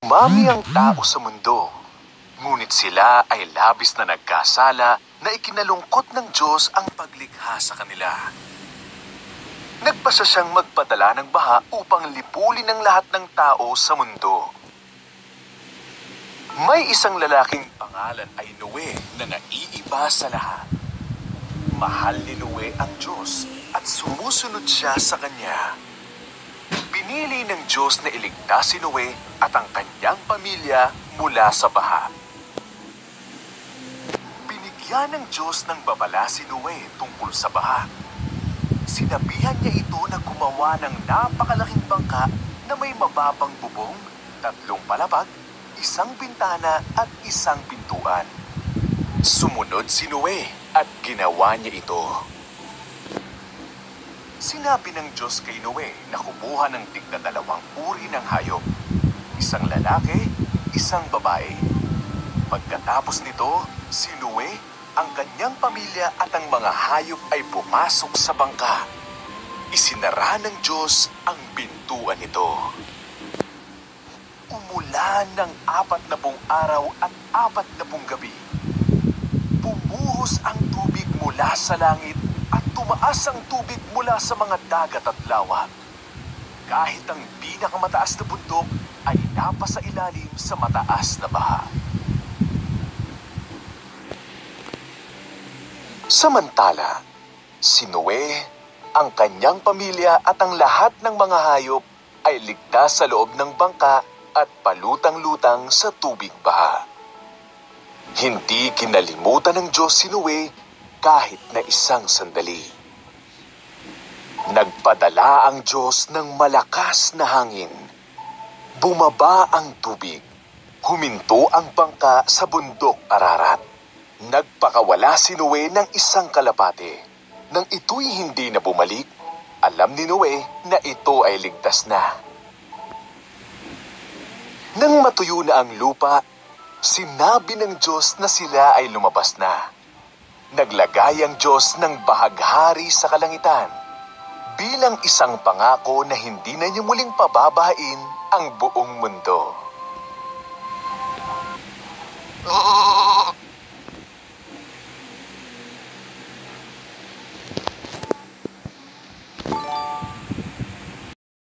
Dumami ang tao sa mundo, ngunit sila ay labis na nagkasala na ikinalungkot ng Diyos ang paglikha sa kanila. Nagpasya siyang magpadala ng baha upang lipulin ang lahat ng tao sa mundo. May isang lalaking pangalan ay Noe na naiiba sa lahat. Mahal ni Noe ang Diyos at sumusunod siya sa kanya. Pinili ng Diyos na iligtas si Noe at ang kanyang pamilya mula sa baha. Binigyan ng Diyos ng babala si Noe tungkol sa baha. Sinabihan niya ito na gumawa ng napakalaking bangka na may mababang bubong, 3 palapag, 1 bintana at 1 pintuan. Sumunod si Noe at ginawa niya ito. Sinabi ng Diyos kay Noe na kumuha ng tig-2 uri ng hayop, 1 lalaki, 1 babae. Pagkatapos nito, si Noe, ang kanyang pamilya at ang mga hayop ay pumasok sa bangka. Isinara ng Diyos ang pintuan nito. Umulan ng 40 araw at 40 gabi. Bumuhos ang tubig mula sa langit at tumaas ang tubig mula sa mga dagat at lawa. Kahit ang pinakamataas na bundok ay napasa ilalim sa mataas na baha. Samantala, si Noe, ang kanyang pamilya at ang lahat ng mga hayop ay ligtas sa loob ng bangka at palutang-lutang sa tubig baha. Hindi kinalimutan ng Diyos si Noe kahit na isang sandali. Nagpadala ang Diyos ng malakas na hangin. Bumaba ang tubig. Huminto ang bangka sa bundok Ararat. Nagpakawala si Noe ng 1 kalapate. Nang ito'y hindi na bumalik, alam ni Noe na ito ay ligtas na. Nang matuyo na ang lupa, sinabi ng Diyos na sila ay lumabas na. Naglagay ang Diyos ng bahaghari sa kalangitan bilang isang pangako na hindi na niya muling pababahain ang buong mundo.